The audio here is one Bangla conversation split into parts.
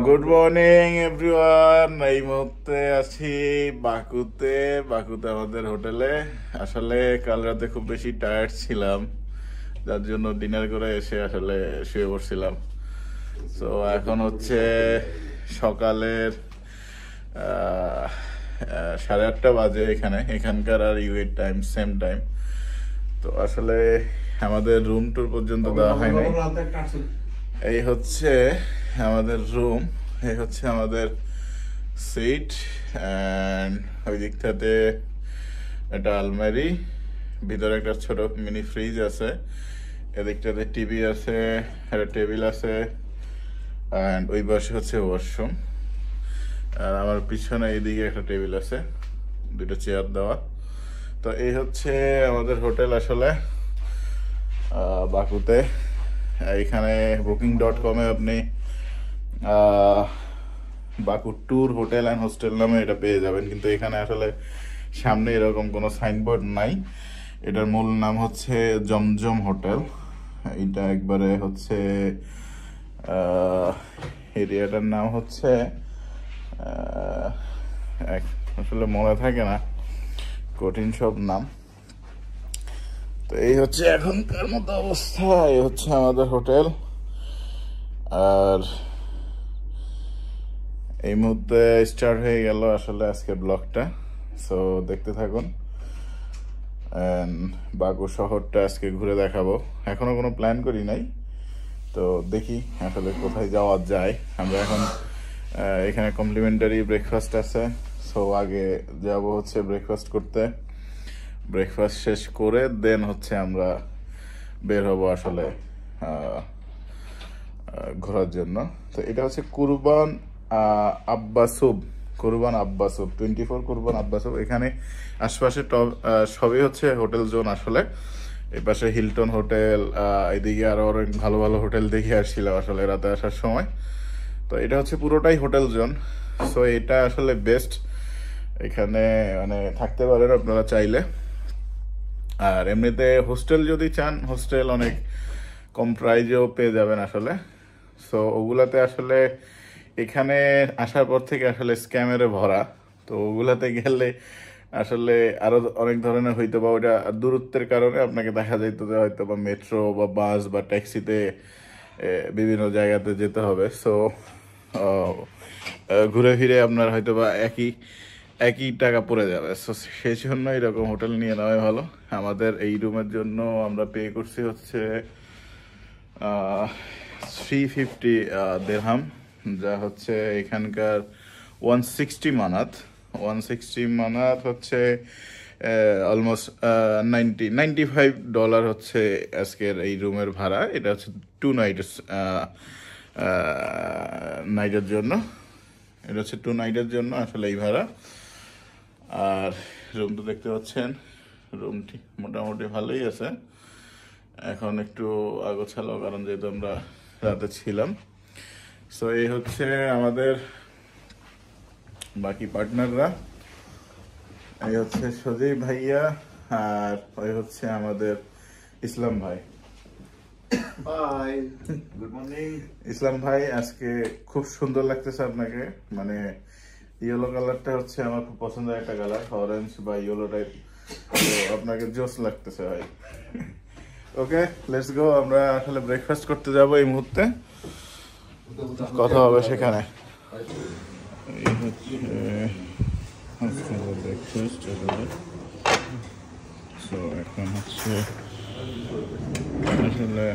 Good morning everyone. এই মুহূর্তে আছি বাকুতে আমাদের হোটেলে। আসলে কাল রাতে খুব বেশি টায়ার্ড ছিলাম, যার জন্য ডিনার করে এসে আসলে শুয়ে পড়ছিলাম। তো এখন হচ্ছে সকালের 8:30 বাজে। এখানকার আর ইউএর টাইম সেম টাইম। তো আসলে আমাদের রুম টুর পর্যন্ত দেওয়া হয় নাই। এই হচ্ছে আমাদের রুম, এই হচ্ছে আমাদের সিট, অ্যান্ড ওই দিকটাতে একটা আলমারি, ভিতরে একটা ছোট মিনি ফ্রিজ আছে, এদিকটাতে টিভি আছে, একটা টেবিল আছে, অ্যান্ড ওই পাশে হচ্ছে ওয়াশরুম। আর আমার পিছনে এইদিকে একটা টেবিল আছে, দুটো চেয়ার দেওয়া। তো এই হচ্ছে আমাদের হোটেল আসলে বাকুতে। এখানে booking.com-এ আপনি Baku tour hotel and hostel নামে এটা পেয়ে যাবেন, কিন্তু এখানে আসলে সামনে এরকম কোনো সাইনবোর্ড নাই। এটার মূল নাম হচ্ছে জমজম হোটেল। এটা একবারে হচ্ছে এরিয়াটার নাম হচ্ছে আসলে মনে থাকে না, কঠিন সব নাম। তো এই হচ্ছে এখনকার মতো অবস্থা। এই হচ্ছে আমাদের হোটেল। আর এই মুহূর্তে স্টার্ট হয়ে গেল আসলে আজকের ব্লগটা। সো দেখতে থাকুন। বাকু শহরটা আজকে ঘুরে দেখাবো। এখনো কোনো প্ল্যান করি নাই, তো দেখি আসলে কোথায় যাওয়া যায়। আমরা এখন এখানে কমপ্লিমেন্টারি ব্রেকফাস্ট আছে, সো আগে যাব হচ্ছে ব্রেকফাস্ট করতে। ব্রেকফাস্ট শেষ করে দেন হচ্ছে আমরা বের হব আসলে ঘোরার জন্য। তো এটা হচ্ছে কুরবান আব্বাসুব 24 কুরবান আব্বাসুব। এখানে আশপাশে সবই হচ্ছে হোটেল জোন আসলে। এই পাশে হিলটন হোটেল, এদিকে আরো অনেক ভালো ভালো হোটেল দেখে আসছিলাম আসলে রাতে আসার সময়। তো এটা হচ্ছে পুরোটাই হোটেল জোন। সো এটা আসলে বেস্ট, এখানে মানে থাকতে পারেন আপনারা চাইলে। আর এমনিতে হোস্টেল যদি চান, হোস্টেল অনেক কম প্রাইজেও পেয়ে যাবেন আসলে। সো ওগুলাতে আসলে এখানে আসার পর থেকে আসলে স্ক্যামেরে ভরা। তো ওগুলাতে গেলে আসলে আরো অনেক ধরনের হয়তো বা ওটা দূরত্বের কারণে আপনাকে দেখা যেত যে হয়তো বা মেট্রো বা বাস বা ট্যাক্সিতে বিভিন্ন জায়গাতে যেতে হবে। সো ঘুরে ফিরে আপনার হয়তো বা একই টাকা পড়ে যাবে। সো সেই জন্য এরকম হোটেল নিয়ে নেওয়াই ভালো। আমাদের এই রুমের জন্য আমরা পে করছি হচ্ছে 350 দিরহাম, যা হচ্ছে এখানকার 160 মানাত। 160 মানাত হচ্ছে অলমোস্ট $95 হচ্ছে আজকের এই রুমের ভাড়া। এটা হচ্ছে 2 নাইটের জন্য। এটা হচ্ছে 2 নাইটের জন্য আসলে এই ভাড়া। আর রুমটা দেখতে পাচ্ছেন, রুমটি মোটামুটি ভালোই আছে। এখন একটু আগোছালো, কারণ যেহেতু আমরা রাতে ছিলাম। সো এই হচ্ছে আমাদের বাকি পার্টনাররা। এই হচ্ছে সজীব ভাইয়া, আর ওই হচ্ছে আমাদের ইসলাম ভাই। গুড মর্নিং ইসলাম ভাই। আজকে খুব সুন্দর লাগতেছে আপনাকে, মানে ইয়েলো কালারটা হচ্ছে আমার খুব পছন্দের একটা কালার, অরেঞ্জ বা ইয়েলো টাইপ। তো আপনাকে জোস লাগতেছে ভাই। ওকে, লেটস গো। আমরা আসলে ব্রেকফাস্ট করতে যাব এই মুহূর্তে, কথা হবে সেখানে। এই হচ্ছে ব্রেকফাস্ট। সো এখন হচ্ছে আসলে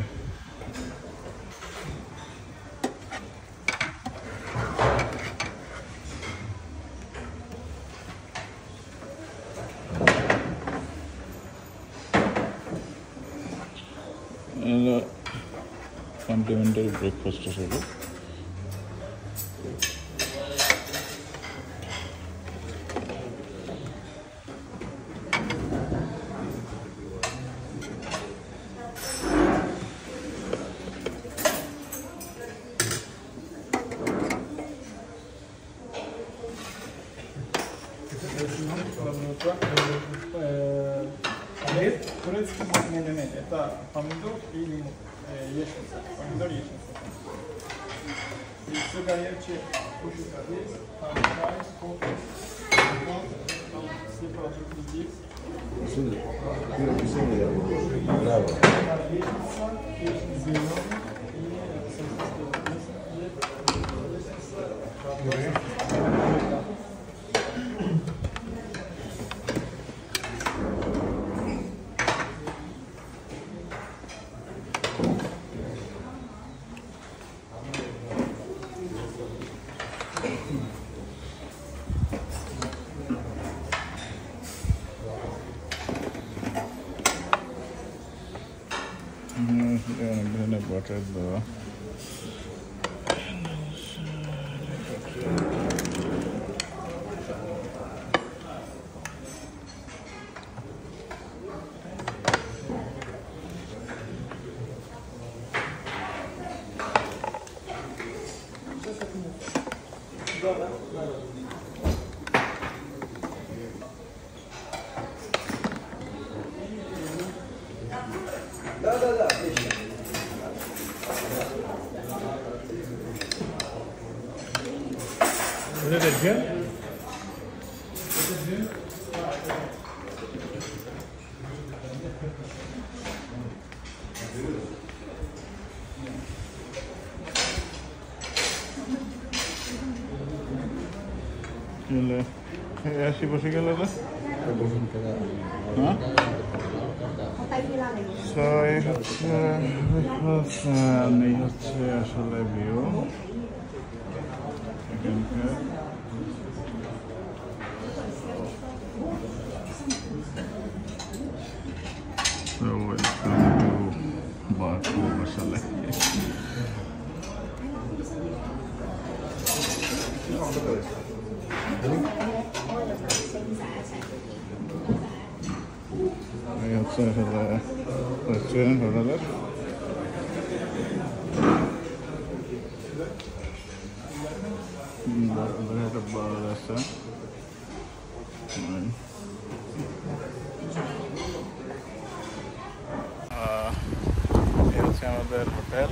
কমপ্লিমেন্টারি ব্রেকফাস্ট হিসেবে турецкий менемен. Это помидор или яичница. Помидор, яичница. Você ganha, puxa a cabeça, para trás, compra, você para tudo isso. Bravo. Butter though. Is it good? আসি বসে গেল না এই হচ্ছে আসলে ভিউ এখানকার So welcome to Baku আসলে এই হচ্ছে আসলে রেস্টুরেন্ট হোটেলের একটা বড় রেস্টুরেন্ট এই হচ্ছে আমাদের হোটেল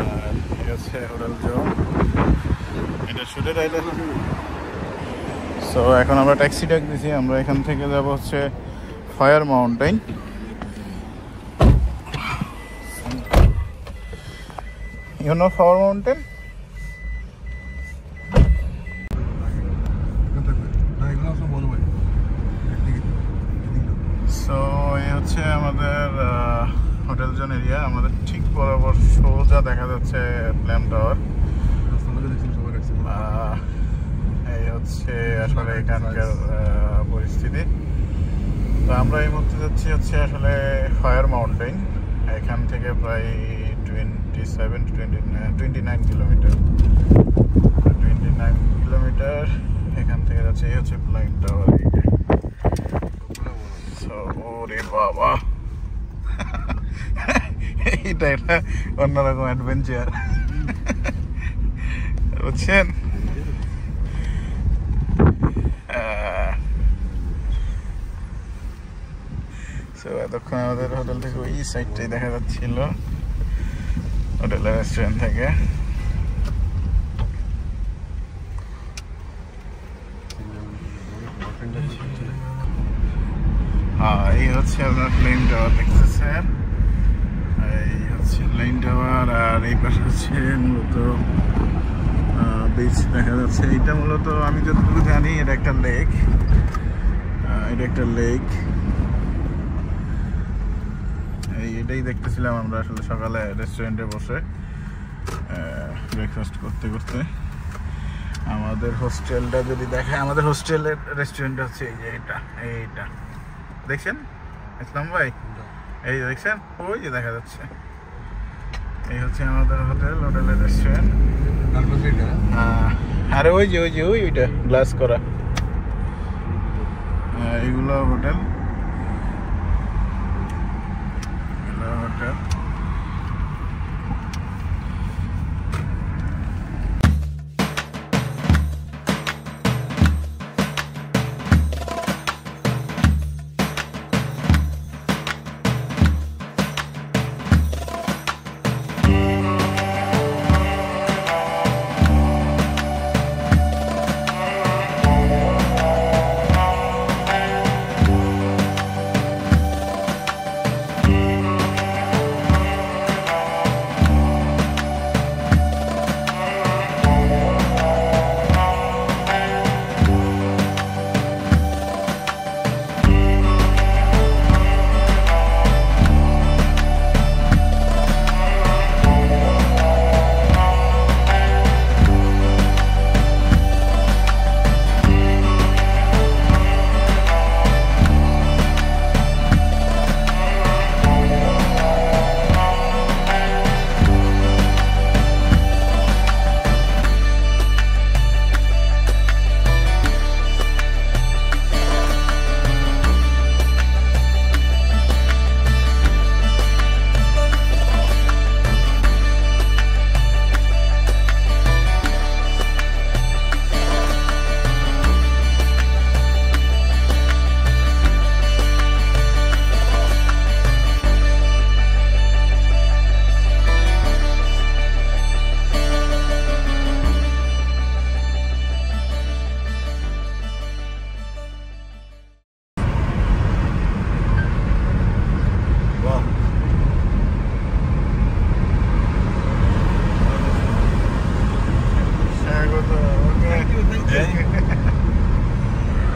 আর এই হচ্ছে হোটেল জোন এটা শুটের আইল্যান্ড সো এখন আমরা ট্যাক্সি ডাক দিছি আমরা এখান থেকে যাব হচ্ছে fire mountain you know fire mountain so এই হচ্ছে আমাদের হোটেল জোন এরিয়া আমাদের ঠিক বরাবর সোজা দেখা যাচ্ছে প্ল্যাম টাওয়ার এই হচ্ছে আসলে এখানকার পরিস্থিতি তো আমরা এই মুহূর্তে যাচ্ছি হচ্ছে আসলে ফায়ার মাউন্টেন এখান থেকে প্রায় 29 কিলোমিটার এখান থেকে যাচ্ছে এই হচ্ছে প্ল্যাম টাওয়ার ওরে বাবা এটা একটা অন্যরকম অ্যাডভেঞ্চার বুঝছেন এতক্ষণ আমাদের হোটেল থেকে ওই সাইডটাই দেখা যাচ্ছিল হোটেলের রেস্টুরেন্ট থেকে হ্যাঁ এই হচ্ছে আপনার প্লেন টাওয়ার দেখতেছেন এই হচ্ছে প্লেন টাওয়ার আর এই পাশে হচ্ছে মূলত বিচ দেখা যাচ্ছে এটা মূলত আমি যতটুকু জানি এটা একটা লেক এটাই দেখতেছিলাম আমরা আসলে সকালে রেস্টুরেন্টে বসে ব্রেকফাস্ট করতে করতে আমাদের হোস্টেলটা যদি দেখে আমাদের হোস্টেলের রেস্টুরেন্ট হচ্ছে এই যে এইটা দেখছেন ইসলাম ভাই এই যে দেখছেন ওই যে দেখা যাচ্ছে এই হচ্ছে আমাদের হোটেলের রেস্টুরেন্ট আরে ওইটা গ্লাস করা এগুলো হোটেল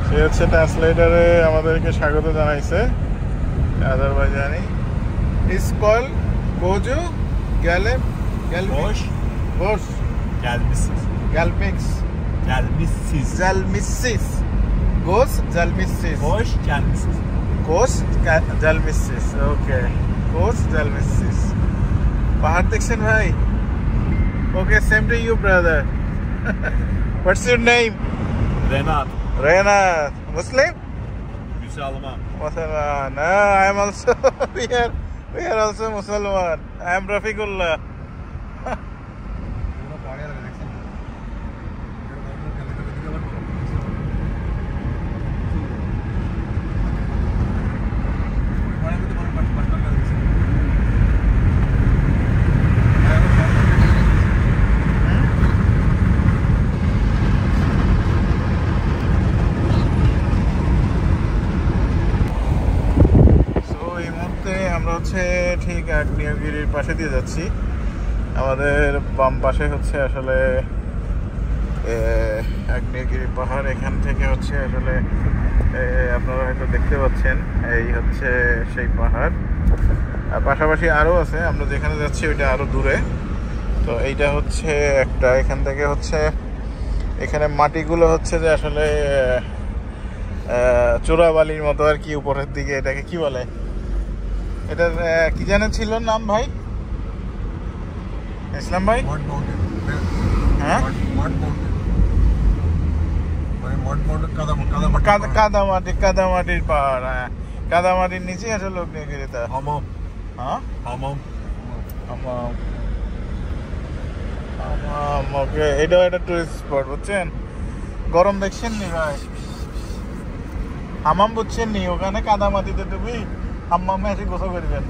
সে হচ্ছে ট্রান্সলেটারে আমাদেরকে স্বাগত জানাইছে আজারবাইজানি ইজ কল গোজো গ্যালেপ Boş. গোস Gelmişsiniz. গ্যালমিক্স Gelmişsiniz. জালমিসিস গোস জালমিসিস Boş gelmişsiniz. কোস জালমিসিস ওকে কোস জালমিসিস পাহাড় দেখছেন ভাই okay same to you brother what's your name Renat. Renat Muslim Müslüman. Muslim no I am also we are also Muslim I am Rafiqullah আমরা হচ্ছে ঠিক আগ্নেয়গিরির পাশে দিয়ে যাচ্ছি আমাদের বাম পাশে হচ্ছে আসলে আগ্নেয়গিরি পাহাড় এখান থেকে হচ্ছে আসলে আপনারা হয়তো দেখতে পাচ্ছেন এই হচ্ছে সেই পাহাড় আর পাশাপাশি আরও আছে আমরা যেখানে যাচ্ছি ওইটা আরও দূরে তো এইটা হচ্ছে একটা এখান থেকে হচ্ছে এখানে মাটিগুলো হচ্ছে যে আসলে চোরাবালির মতো আর কি উপরের দিকে এটাকে কি বলে এটার কি জানা ছিল নাম ভাই ইসলাম ভাই হ্যাঁ কাদামাটির পাহাড় হ্যাঁ কাদামাটির নিচে আসলে অগ্নিগিরিটা Hamam. হ্যাঁ Hamam. ওকে এটাও একটা টুরিস্ট স্পট বুঝছেন গরম দেখছেন নি ভাই হামাম বুঝছেন নি ওখানে কাদামাটিতে তুমি হাম্মামে এসে গোসল করবেন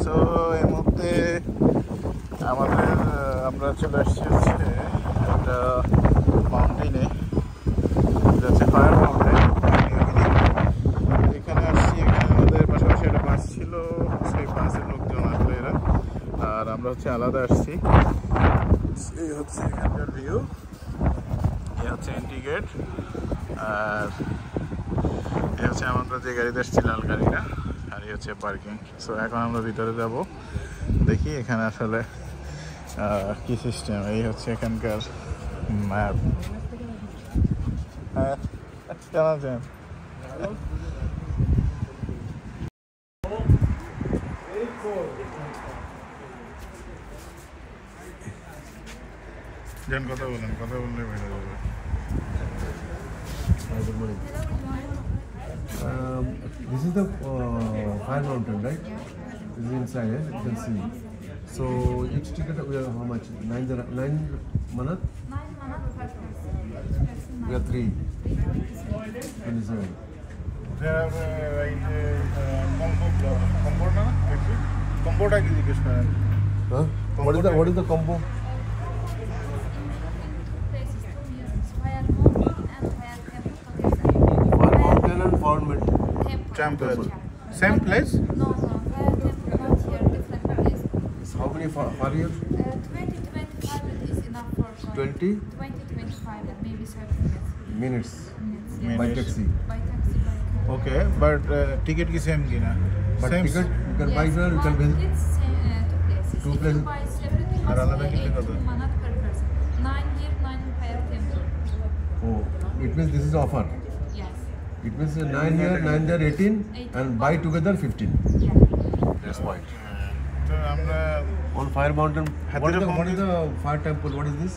সো এর মধ্যে আমাদের আমরা চলে আসছি হচ্ছে একটা মাউন্টেনে এটা হচ্ছে ফায়ার মাউন্টেন এখানে আসছি এখানে আমাদের পাশাপাশি একটা বাস ছিল সেই বাসের লোকজন আসলে এরা আর আমরা হচ্ছে আলাদা আসছি এই হচ্ছে এখানকার ভিউ এই হচ্ছে এন্ট্রি গেট আর এই হচ্ছে আমরা যে গাড়িতে আসছি লাল গাড়িটা আর এই হচ্ছে পার্কিং সো এখন আমরা ভিতরে যাব দেখি এখানে আসলে কি সিস্টেম এই হচ্ছে এখানকার ম্যাপ হ্যাঁ কেমন আছেন যেন কথা বলেন কথা বললে বেড়ে যাবে Good morning. This is the fire mountain, right? This is inside, yes? You can see. So each ticket we have how much? 9 manat? 9 manat per person. We have 3. 27. কম্বোটা কি জিজ্ঞেস করেন Huh? What is the combo? Places, 2 museums, Fire Mountain and Fire Temple together. Fire mountain and fire mountain. Temple. Same place? No, Fire Temple not here, different place. So how many fire years? 20-25 is enough for fire. 20 20-25 and maybe 30 minutes minutes. Minutes. by taxi. By taxi, by car. Okay, but ticket ki same ki na? But Same. ticket you can buy there, you can one visit. ticket, two places. Two If places. you buy separate, you Arada must da pay kitne 18 manat per person. 9 here, 9 Fire Temple. Oh, it means this is offer. Yes. It means 9 here, 9 there, 18 and buy together 15. Yeah. That's point. তো আমরা On Fire Mountain, Had what there is a the fountain? Fire Temple? What is this?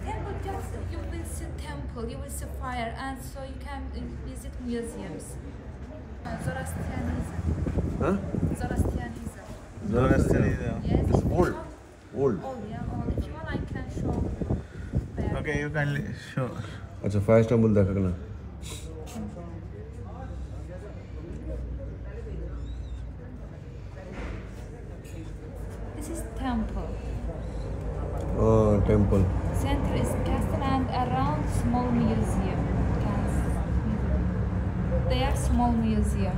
Temple, just you will see temple, you will see fire, and so you can visit museums. Zoroastrianism. Huh? Zoroastrianism. Zoroastrianism. Yes. It's old. Old. Old, yeah, old. If you want, I can show. Where. Okay, you kindly show. अच्छा Fire Temple देखा करना. This is temple. Oh, temple. Center is castle and around small museum. They are small museum,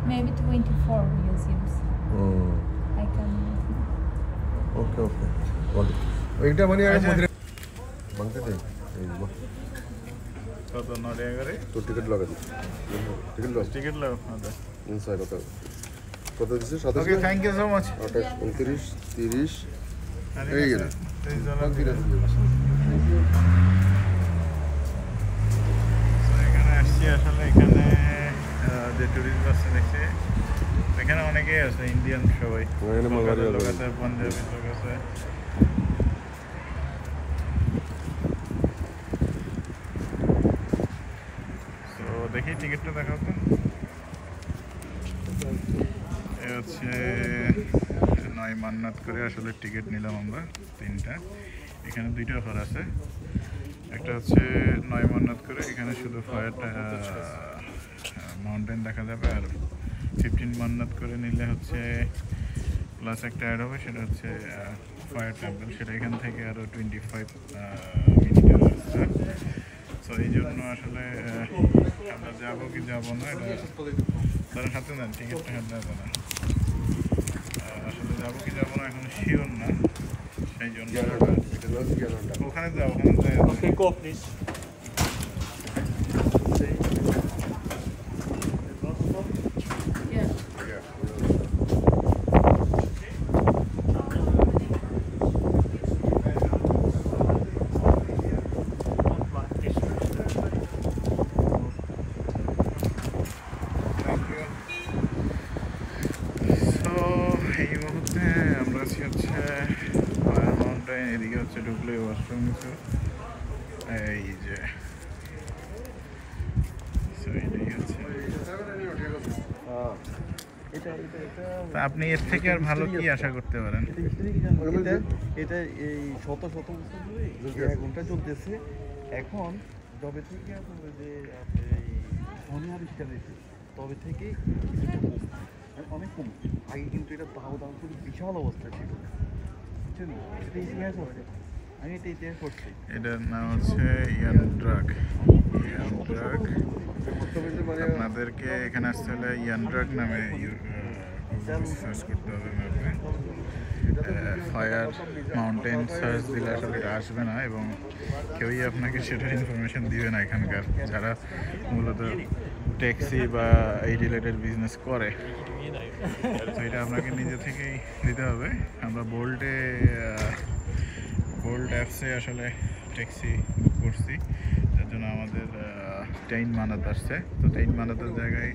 maybe 24 museums. I can. ওকে ওকে বলো এইটা মানে আর মধ্যে মাংতে দেই এই কত 9 টাকা করে তো টিকিট লাগা দিই টিকিট লস টিকিট লাও আচ্ছা ইনসাইড কত দিছে 27 okay thank you so much 29 30 এই গেল এখানে আসছি আসলে এখানে যে টুরিস্ট বাসে দেখছি এখানে অনেকেই আছে ইন্ডিয়ান সবাই এখানে মালগাড়ি লোক আছে পাঞ্জাবি লোক আছে তো দেখি টিকিটটা দেখাও তো এ হচ্ছে 9 মান্নাত করে আসলে টিকিট নিলাম আমরা 3টা এখানে 2টা অফার আছে একটা হচ্ছে 9 মান্নাত করে এখানে শুধু ফায়ার মাউন্টেন দেখা যাবে আর 15 মান্নাত করে নিলে হচ্ছে প্লাস একটা অ্যাড হবে সেটা হচ্ছে ফায়ার টেম্পল সেটা এখান থেকে আরও 25 মিনিটের রাস্তা সো এই জন্য আসলে আমরা যাবো কি যাবো না এটা তারা হাতে নেন টিকিটটা হাতে নেবে না আসলে যাবো কি যাবো না এখন শিওর না সেই জন্য ওখানে যাও ওখানে যাই Okay, go please. Yeah. এই মুহূর্তে আমরা আছি হচ্ছে ফায়ার মাউন্টেন এদিকে হচ্ছে ঢুকলে ওয়াশরুম কিছু এই যে So, এটাই হচ্ছে তা আপনি এর থেকে আর ভালো কি আশা করতে পারেন এটা এই শত শত বছর ধরে এই আগুনটা চলতেছে এখন যবে থেকে আপনার যে এই ধনী আবিষ্কার হয়েছে তবে থেকে কিছুটা কমছে অনেক কমছে আগে কিন্তু এটা দাও দাও করে বিশাল অবস্থা ছিল বুঝছেন এটা ইতিহাস আছে আমি এটা ইতিহাস করছি এটার নাম হচ্ছে ইয়ান ড্রাগ আপনাদেরকে এখানে আসতে হলে ইয়ান ড্রাগ নামে সার্চ করতে হবে ম্যাপে ফায়ার মাউন্টেন সার্চ দিলে আসলে এটা আসবে না এবং কেউই আপনাকে সেটার ইনফরমেশন দিবে না এখানকার যারা মূলত ট্যাক্সি বা এই রিলেটেড বিজনেস করে তো এটা আপনাকে নিজে থেকেই দিতে হবে আমরা বোল্ট অ্যাপসে আসলে ট্যাক্সি বুক করছি যার জন্য আমাদের 10 মানাত আসছে তো 10 মানাতের জায়গায়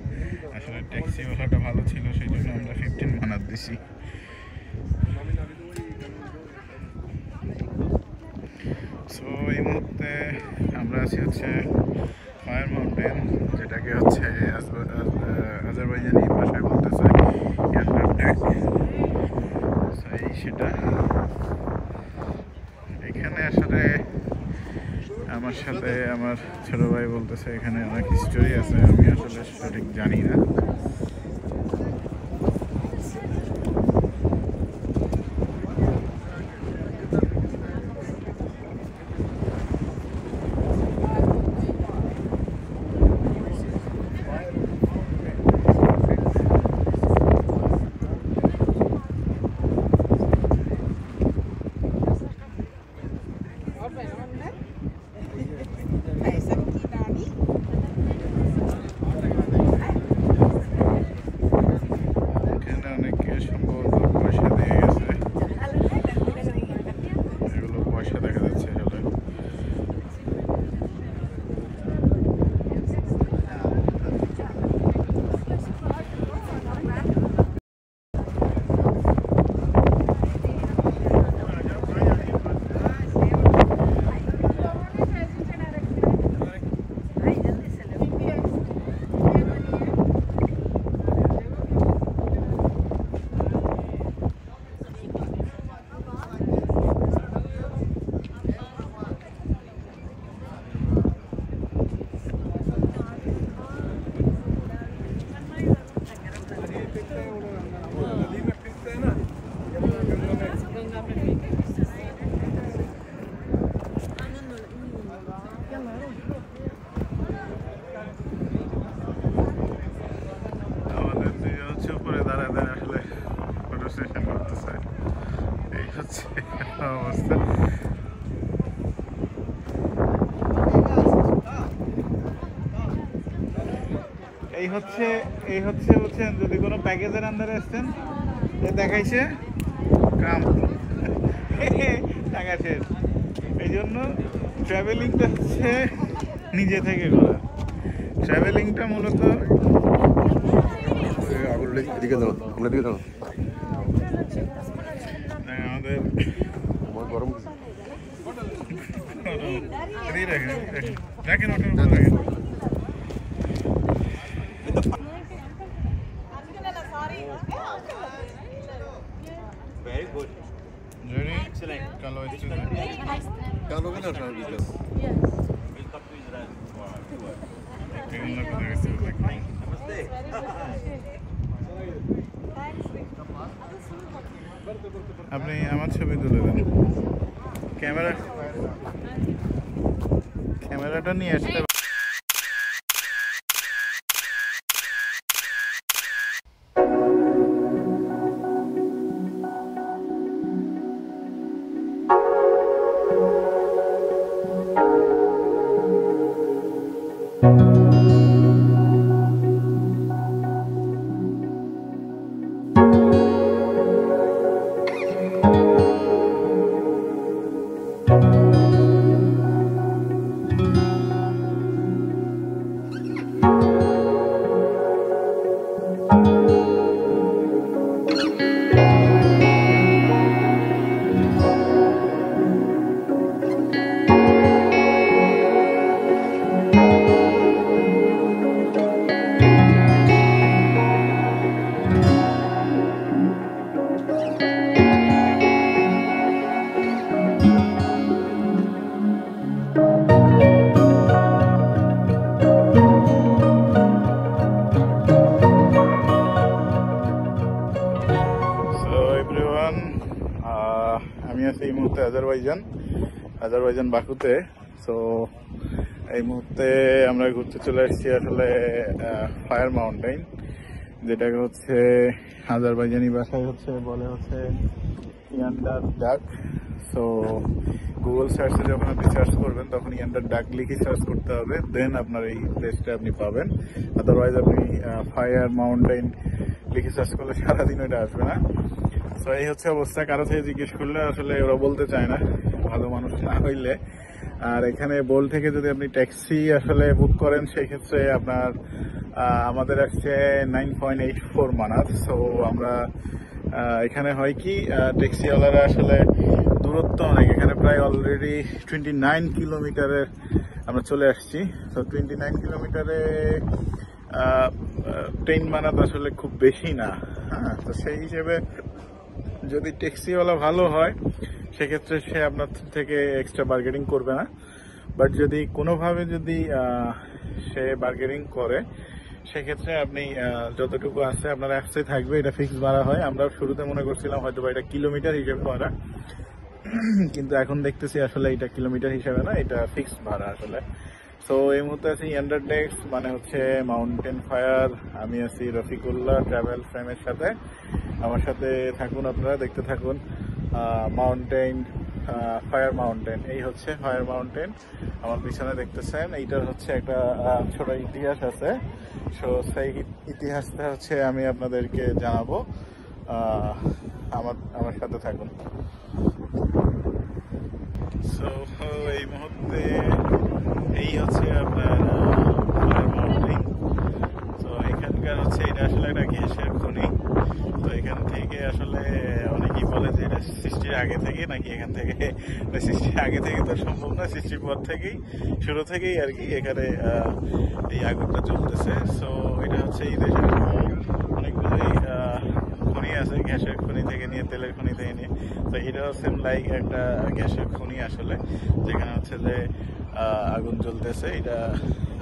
আসলে ট্যাক্সিওয়ালাটা ভালো ছিল সেই জন্য আমরা 15 মানাত দিছি সো এই মুহূর্তে আমরা আছি হচ্ছে ফায়ার মাউন্টেন যেটাকে হচ্ছে আজারবাইজানি ভাষায় বলতেছে সেটা এখানে আসলে আমার সাথে আমার ছোট ভাই বলতেছে এখানে অনেক হিস্টোরি আছে আমি আসলে সঠিক জানি না এই হচ্ছে বলছেন যদি কোনো প্যাকেজের আন্ডারে আসছেন দেখাইছে কাম টাকা শেষ। এই জন্য ট্রাভেলিংটা হচ্ছে নিজে থেকে করা। ট্রাভেলিংটা মূলত এদিকে দাঁড়াও, আমরা দিকে দাঁড়াও। আমাদের আমার গরম রাখেন ওটা রাখেন। Very good. Excellent. কালো কেন ট্রাই দিতে Welcome to Israel. Namaste. আপনি আমার ছবি তুলে দেন। ক্যামেরাটা নিয়ে আসতে আমি আছি এই মুহূর্তে আজারবাইজান বাকুতে। সো এই মুহূর্তে আমরা ঘুরতে চলে এসেছি আসলে ফায়ার মাউন্টেন, যেটাকে হচ্ছে আজারবাইজানি ভাষায় বলে হচ্ছে ইয়ান্ডার ডাক। সো গুগল সার্চে যখন আপনি সার্চ করবেন তখন ইয়ান্ডার ডাক লিখে সার্চ করতে হবে, দেন আপনার এই প্লেসটা আপনি পাবেন। আদারওয়াইজ আপনি ফায়ার মাউন্টেন লিখে সার্চ করলে সারাদিন ওইটা আসবে না। তো এই হচ্ছে অবস্থা। কারো থেকে জিজ্ঞেস করলে আসলে ওরা বলতে চায় না, ভালো মানুষ না হইলে। আর এখানে বোল থেকে যদি আপনি ট্যাক্সি আসলে বুক করেন সেই ক্ষেত্রে আপনার আমাদের আসছে 9.84 মানার। সো আমরা এখানে হয় কি ট্যাক্সিওয়ালারা আসলে দূরত্ব অনেক, এখানে প্রায় অলরেডি 29 কিলোমিটারের আমরা চলে আসছি। তো 29 কিলোমিটারে 10 মানাত আসলে খুব বেশি না। হ্যাঁ, তো সেই হিসেবে যদি ট্যাক্সিওয়ালা ভালো হয় সেক্ষেত্রে সে আপনার থেকে এক্সট্রা বার্গেনিং করবে না। বাট যদি কোনোভাবে যদি সে বার্গেনিং করে সেক্ষেত্রে আপনি যতটুকু আছে আপনার অ্যাপসে থাকবে, এটা ফিক্স ভাড়া হয়। আমরা শুরুতে মনে করছিলাম হয়তো বা এটা কিলোমিটার হিসেবে ভাড়া, কিন্তু এখন দেখতেছি আসলে এটা কিলোমিটার হিসেবে না, এটা ফিক্সড ভাড়া আসলে। সো এই মুহূর্তে আছি ইয়ান্ডারডেক্স, মানে হচ্ছে মাউন্টেন ফায়ার। আমি আছি রফিকুল্লাহ ট্রাভেল ফ্রেমের সাথে। আমার সাথে থাকুন, আপনারা দেখতে থাকুন। মাউন্টেন ফায়ার মাউন্টেন, এই হচ্ছে ফায়ার মাউন্টেন আমার পিছনে দেখতেছেন। এইটার হচ্ছে একটা ছোট ইতিহাস আছে। সো সেই ইতিহাসটা হচ্ছে আমি আপনাদেরকে জানাবো, আমার সাথে থাকুন। সো এই মুহূর্তে এই হচ্ছে আপনার ফায়ার মাউন্টেন। তো এখানকার হচ্ছে এটা আসলে একটা গ্যাসের খনি। তো এখান থেকে আসলে অনেকেই বলে যে এটা সৃষ্টির আগে থেকে নাকি এখান থেকে, সৃষ্টির আগে থেকে তো সম্ভব না, সৃষ্টির পর থেকেই শুরু থেকেই আর কি এখানে এই আগুনটা জ্বলতেছে। সো এটা হচ্ছে এই দেশের অনেকগুলোই খনি আছে, গ্যাসের খনি থেকে নিয়ে তেলের খনি থেকে নিয়ে। তো এটাও সেম লাইক একটা গ্যাসের খনি আসলে, যেখানে হচ্ছে যে আগুন জ্বলতেছে। এটা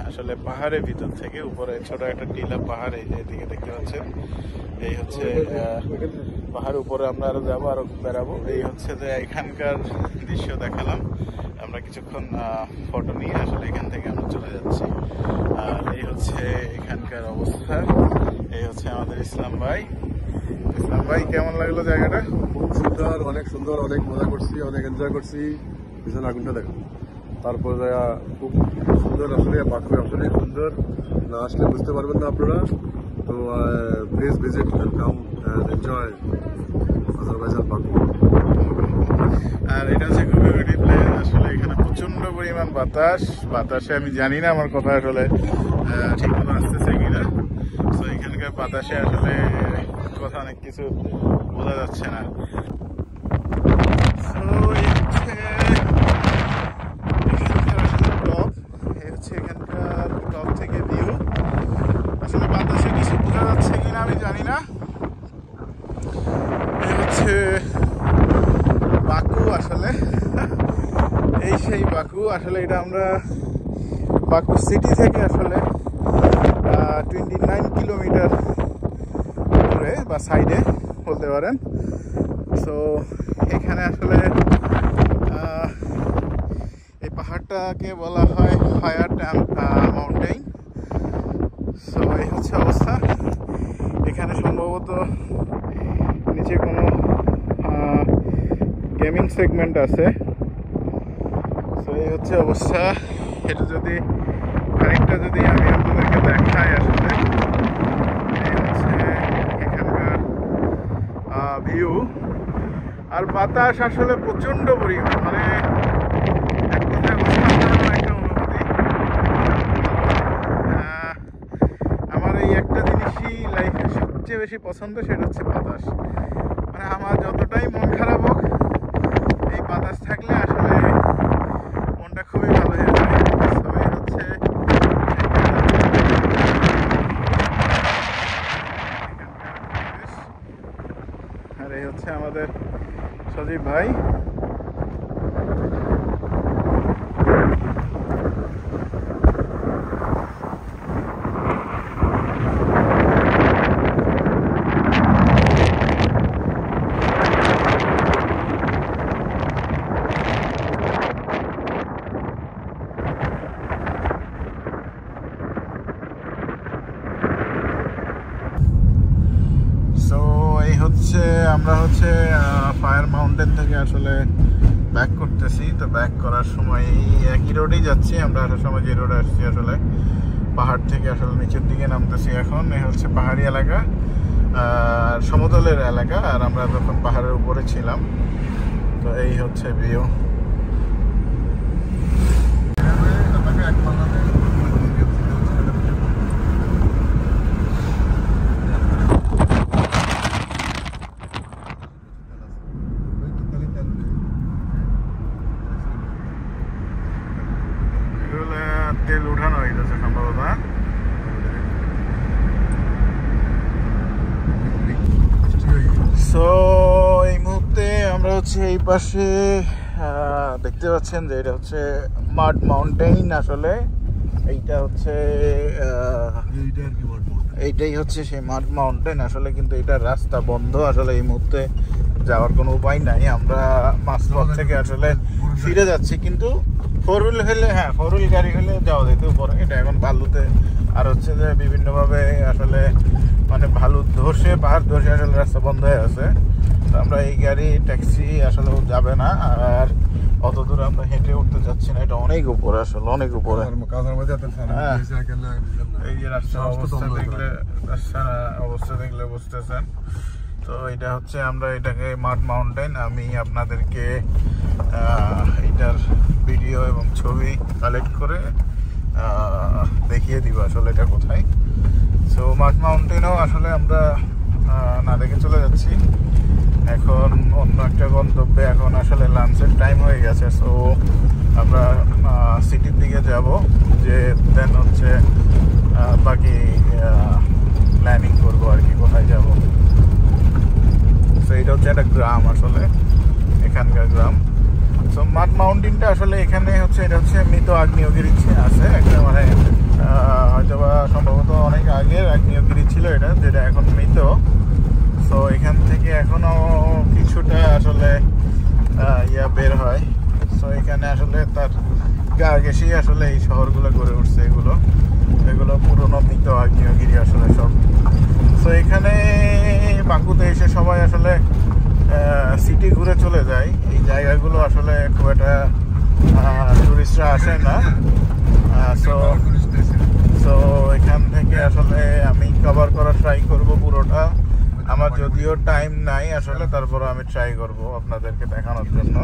আসলে পাহাড়ের ভিতর থেকে উপরে ছোট একটা টিলা পাহাড়, এই যে এদিকে দেখতে পাচ্ছেন, এই হচ্ছে পাহাড় উপরে আমরা আরো যাবো, আরো বেড়াবো। এই হচ্ছে যে এখানকার দৃশ্য দেখালাম। আমরা কিছুক্ষণ ফটো নিয়ে আসলে এখান থেকে আমরা চলে যাচ্ছি। আর এই হচ্ছে এখানকার অবস্থা। এই হচ্ছে আমাদের ইসলাম ভাই। ইসলাম ভাই, কেমন লাগলো জায়গাটা? খুব সুন্দর, অনেক সুন্দর, অনেক মজা করছি, অনেক এনজয় করছি। পিছনে আগুনটা দেখো। তারপর খুব সুন্দর আসলে বাকু আসলে সুন্দর, না আসলে বুঝতে পারবেন না আপনারা। তো please visit and come and enjoy Azerbaijan Baku. আর এটা হচ্ছে কমিউনিটি প্লেস। আসলে এখানে প্রচন্ড পরিমাণ বাতাসে আমি জানি না আমার কথা আসলে ঠিক মতো আসতেছে কিনা। তো এখানকার বাতাসে আসলে কথা অনেক কিছু বোঝা যাচ্ছে না। এখানকার টপ থেকে ভিউ আসলে বাতাসে কিছু বোঝা যাচ্ছে কিনা আমি জানি না। এই হচ্ছে বাকু, আসলে এই সেই বাকু। আসলে এটা আমরা বাকু সিটি থেকে আসলে 29 কিলোমিটার দূরে বা সাইডে বলতে পারেন। সো এখানে আসলে এই পাহাড়টাকে বলা হয় ফায়ার মাউন্টেন। সো এই হচ্ছে অবস্থা। এখানে সম্ভবত নিচে কোনো গেমিং সেগমেন্ট আছে। সো এই হচ্ছে অবস্থা। এটা যদি খানিকটা যদি আমি আপনাদেরকে দেখাই, আসলে এই হচ্ছে এখানকার ভিউ। আর বাতাস আসলে প্রচন্ড পরিমাণ, মানে এক কথায় অসাধারণ একটা অনুভূতি। আমার এই একটা জিনিসই লাইফে সবচেয়ে বেশি পছন্দ, সেটা হচ্ছে বাতাস। মানে আমার যতটাই মন খারাপ হোক, এই বাতাস থাকলে আসলে মনটা খুবই ভালো হয়ে যায়। সবাই হচ্ছে আর এই হচ্ছে আমাদের সজীব ভাই। আমরা হচ্ছে ফায়ার মাউন্টেন থেকে আসলে ব্যাক করতেছি। তো ব্যাক করার সময় একই রোডেই যাচ্ছি আমরা, আসার সময় যে রোডে আসছি আসলে পাহাড় থেকে আসলে নিচের দিকে নামতেছি। এখন এই হচ্ছে পাহাড়ি এলাকা, সমতলের এলাকা, আর আমরা তখন পাহাড়ের উপরে ছিলাম। তো এই হচ্ছে ভিউ। তেল উঠানো হইতেছে সম্ভবত। সো এই মুহূর্তে আমরা হচ্ছে এই পাশে দেখতে পাচ্ছেন যে এটা হচ্ছে মাড মাউন্টেন। আসলে এইটা হচ্ছে এইটাই হচ্ছে সেই মাড মাউন্টেন আসলে, কিন্তু এটার রাস্তা বন্ধ। আসলে এই মুহূর্তে যাওয়ার কোনো উপায় নাই। আমরা মাঝপথ থেকে আসলে ফিরে যাচ্ছি, কিন্তু ফোর হুইল হলে, হ্যাঁ ফোর হুইল গাড়ি হলে যাওয়া যেত উপরে। এটা এখন বালুতে আর হচ্ছে যে বিভিন্নভাবে আসলে মানে বালু ধসে, পাহাড় ধসে আসলে রাস্তা বন্ধ হয়ে আছে। তো আমরা এই গাড়ি ট্যাক্সি আসলে যাবে না, আর অত দূর আমরা হেঁটে উঠতে যাচ্ছি না। এটা অনেক উপরে, আসলে অনেক উপরে। এই যে রাস্তার অবস্থা দেখলে বুঝতেছেন। তো এটা হচ্ছে আমরা এটাকে মাড মাউন্টেন। আমি আপনাদেরকে এটার ভিডিও এবং ছবি কালেক্ট করে দেখিয়ে দিব আসলে এটা কোথায়। সো মাড মাউন্টেনও আসলে আমরা না দেখে চলে যাচ্ছি এখন অন্য একটা গন্তব্যে। এখন আসলে লাঞ্চের টাইম হয়ে গেছে। সো আমরা সিটির দিকে যাব, যে দেন হচ্ছে বাকি প্ল্যানিং করবো আর কি, কোথায় যাব। সো এটা হচ্ছে একটা গ্রাম, আসলে এখানকার গ্রাম। সো মাড মাউন্টেনটা আসলে এখানে হচ্ছে, এটা হচ্ছে মৃত আগ্নেয়গিরি আছে একটা, মানে হয়তো বা সম্ভবত অনেক আগের আগ্নেয়গিরি ছিল এটা, যেটা এখন মৃত। সো এখান থেকে এখনো কিছুটা আসলে বের হয়। সো এখানে আসলে তার গা ঘেঁষেই আসলে এই শহরগুলো গড়ে উঠছে। এগুলো পুরোনো মৃত আগ্নেয়গিরি আসলে সব। সো এখানে বাকুতে এসে সবাই আসলে সিটি ঘুরে চলে যায়। এই জায়গাগুলো আসলে খুব একটা টুরিস্টরা আসে না। সো এখান থেকে আসলে আমি কভার করার ট্রাই করব পুরোটা। আমার যদিও টাইম নাই আসলে, তারপরে আমি ট্রাই করব আপনাদেরকে দেখানোর জন্য।